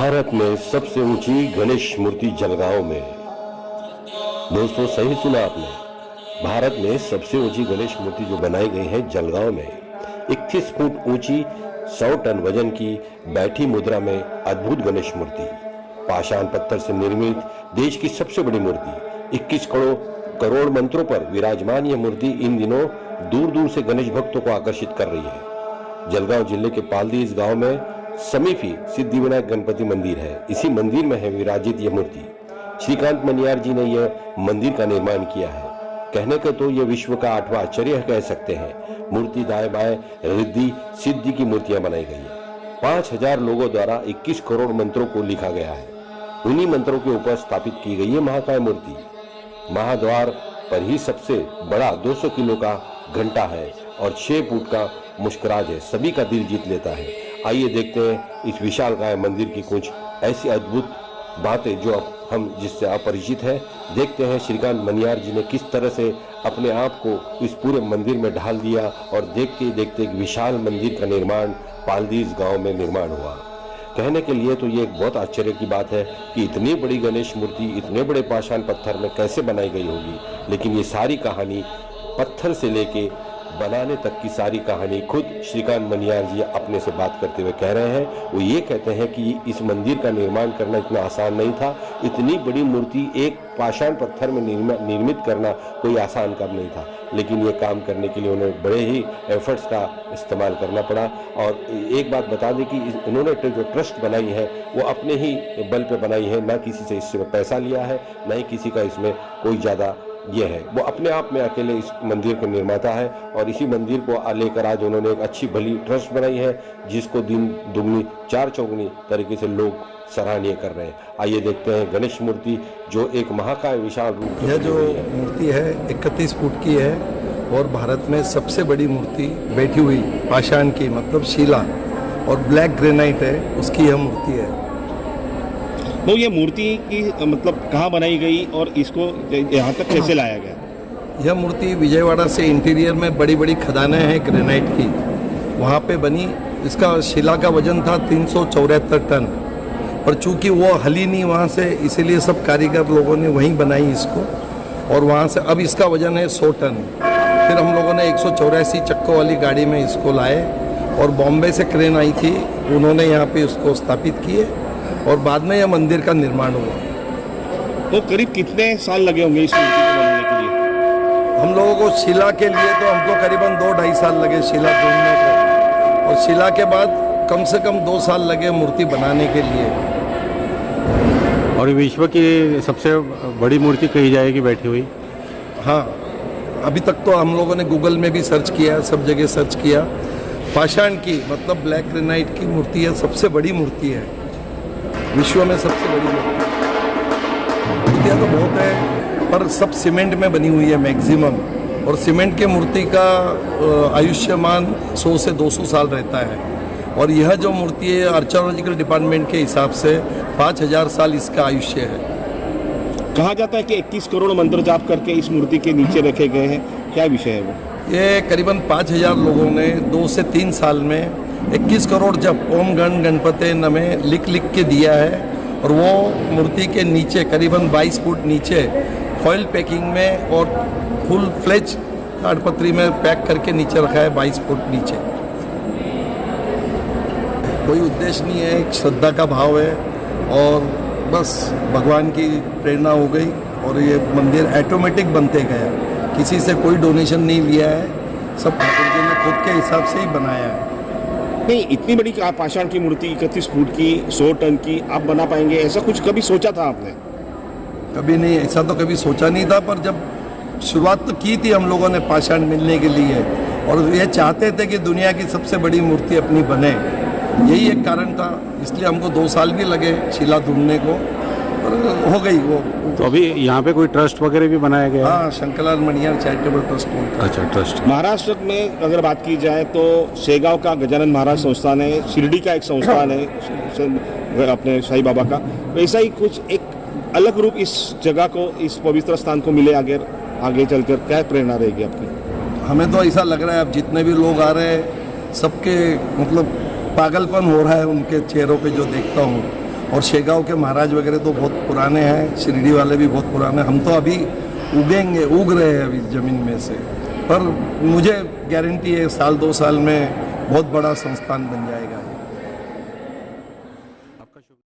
भारत में सबसे ऊंची गणेश मूर्ति जलगांव में। दोस्तों सही सुना आपने, भारत में सबसे ऊंची गणेश मूर्ति जो बनाई गई है जलगांव में। 21 फुट ऊंची 100 टन वजन की बैठी मुद्रा में अद्भुत गणेश मूर्ति, पाषाण पत्थर से निर्मित देश की सबसे बड़ी मूर्ति। 21 करोड़ मंत्रों पर विराजमान यह मूर्ति इन दिनों दूर दूर से गणेश भक्तों को आकर्षित कर रही है। जलगांव जिले के पालदीस गांव में समीपी सिद्धिविनायक गणपति मंदिर है। इसी मंदिर में है विराजित यह मूर्ति। श्रीकांत मनियार जी ने यह मंदिर का निर्माण किया है। कहने को तो यह विश्व का 8वां आश्चर्य कह सकते हैं। मूर्ति दाएं बाएं रिद्धि सिद्धि की मूर्तियां बनाई गई है। 5000 लोगों द्वारा 21 करोड़ मंत्रों को लिखा गया है। उन्हीं मंत्रों के ऊपर स्थापित की गई है महाकाय मूर्ति। महाद्वार पर ही सबसे बड़ा 200 किलो का घंटा है और 6 फुट का मुस्कुराज है, सभी का दिल जीत लेता है। आइए देखते हैं इस विशालकाय मंदिर की कुछ ऐसी अद्भुत बातें जो हम जिससे अपरिचित हैं। देखते हैं श्रीकांत मनियार जी ने किस तरह से अपने आप को इस पूरे मंदिर में ढाल दिया और देखते देखते एक विशाल मंदिर का निर्माण पालदीस गांव में निर्माण हुआ। कहने के लिए तो ये एक बहुत आश्चर्य की बात है कि इतनी बड़ी गणेश मूर्ति इतने बड़े पाषाण पत्थर में कैसे बनाई गई होगी, लेकिन ये सारी कहानी पत्थर से लेके बनाने तक की सारी कहानी खुद श्रीकांत मनियार जी अपने से बात करते हुए कह रहे हैं। वो ये कहते हैं कि इस मंदिर का निर्माण करना इतना आसान नहीं था। इतनी बड़ी मूर्ति एक पाषाण पत्थर में निर्मित करना कोई आसान काम नहीं था, लेकिन ये काम करने के लिए उन्हें बड़े ही एफर्ट्स का इस्तेमाल करना पड़ा। और एक बात बता दें कि इन्होंने जो ट्रस्ट बनाई है वो अपने ही बल पे बनाई है, ना किसी से इसमें पैसा लिया है, ना ही किसी का इसमें कोई ज़्यादा ये है। वो अपने आप में अकेले इस मंदिर के निर्माता है और इसी मंदिर को लेकर आज उन्होंने एक अच्छी भली ट्रस्ट बनाई है, जिसको दिन दुगनी चार चौगुनी तरीके से लोग सराहनीय कर रहे हैं। आइए देखते हैं गणेश मूर्ति जो एक महाकाय विशाल रूप। यह जो मूर्ति है 31 फुट की है और भारत में सबसे बड़ी मूर्ति बैठी हुई पाषाण की मतलब शिला और ब्लैक ग्रेनाइट है, उसकी यह मूर्ति है। तो ये मूर्ति की मतलब कहाँ बनाई गई और इसको यहाँ तक कैसे लाया गया? यह मूर्ति विजयवाड़ा से इंटीरियर में बड़ी बड़ी खदानें हैं ग्रेनाइट की, वहाँ पे बनी। इसका शिला का वजन था 374 टन, पर चूंकि वो हली नहीं वहाँ से, इसीलिए सब कारीगर लोगों ने वहीं बनाई इसको। और वहाँ से अब इसका वजन है 100 टन। फिर हम लोगों ने 184 चक्कों वाली गाड़ी में इसको लाए और बॉम्बे से क्रेन आई थी, उन्होंने यहाँ पे उसको स्थापित किए और बाद में यह मंदिर का निर्माण हुआ। तो करीब कितने साल लगे होंगे इस मूर्ति को बनाने के लिए? हम लोगों को शिला के लिए तो हमको करीबन 2-2.5 साल लगे शिला ढूंढने को, और शिला के बाद कम से कम 2 साल लगे मूर्ति बनाने के लिए। और विश्व की सबसे बड़ी मूर्ति कही जाएगी बैठी हुई? हाँ, अभी तक तो हम लोगों ने गूगल में भी सर्च किया, सब जगह सर्च किया। पाषाण की मतलब ब्लैक ग्रेनाइट की मूर्ति है, सबसे बड़ी मूर्ति है विश्व में, सबसे बड़ी मूर्तियाँ तो बहुत है पर सब सीमेंट में बनी हुई है मैक्सिमम, और सीमेंट के मूर्ति का आयुष्यमान 100 से 200 साल रहता है। और यह जो मूर्ति है आर्कियोलॉजिकल डिपार्टमेंट के हिसाब से 5000 साल इसका आयुष्य है। कहा जाता है कि 21 करोड़ मंत्र जाप करके इस मूर्ति के नीचे रखे गए हैं, क्या विषय है वो? ये करीबन 5000 लोगों ने 2 से 3 साल में 21 करोड़ जब ओम गण गणपते नमे लिख के दिया है। और वो मूर्ति के नीचे करीबन 22 फुट नीचे फॉइल पैकिंग में और फुल फ्लेज ताड़पत्री में पैक करके नीचे रखा है 22 फुट नीचे। कोई उद्देश्य नहीं है, एक श्रद्धा का भाव है और बस भगवान की प्रेरणा हो गई और ये मंदिर ऑटोमेटिक बनते गया। किसी से कोई डोनेशन नहीं लिया है, सब ठाकुर जी ने खुद के हिसाब से ही बनाया है। नहीं, इतनी बड़ी पाषाण की मूर्ति 31 फुट की 100 टन की आप बना पाएंगे, ऐसा कुछ कभी सोचा था आपने? कभी नहीं, ऐसा तो कभी सोचा नहीं था। पर जब शुरुआत तो की थी हम लोगों ने पाषाण मिलने के लिए, और ये चाहते थे कि दुनिया की सबसे बड़ी मूर्ति अपनी बने, यही एक कारण था। इसलिए हमको 2 साल भी लगे शिला ढूंढने को, पर हो गई वो। तो अभी यहाँ पे कोई ट्रस्ट वगैरह भी बनाया गया? हाँ, शंकरलाल मनियार चैरिटेबल ट्रस्ट बोलता है। अच्छा, ट्रस्ट। महाराष्ट्र में अगर बात की जाए तो शेगांव का गजानन महाराज संस्थान है, शिरडी का एक संस्थान है अपने साईं बाबा का, वैसा ही कुछ एक अलग रूप इस जगह को, इस पवित्र स्थान को मिले आगे चलकर। क्या प्रेरणा रहेगी आपकी? हमें तो ऐसा लग रहा है अब जितने भी लोग आ रहे हैं सबके मतलब पागलपन हो रहा है उनके चेहरों पे जो देखता हूँ। और शेगांव के महाराज वगैरह तो बहुत पुराने हैं, शिरडी वाले भी बहुत पुराने, हम तो अभी उग रहे हैं अभी ज़मीन में से। पर मुझे गारंटी है 1-2 साल में बहुत बड़ा संस्थान बन जाएगा।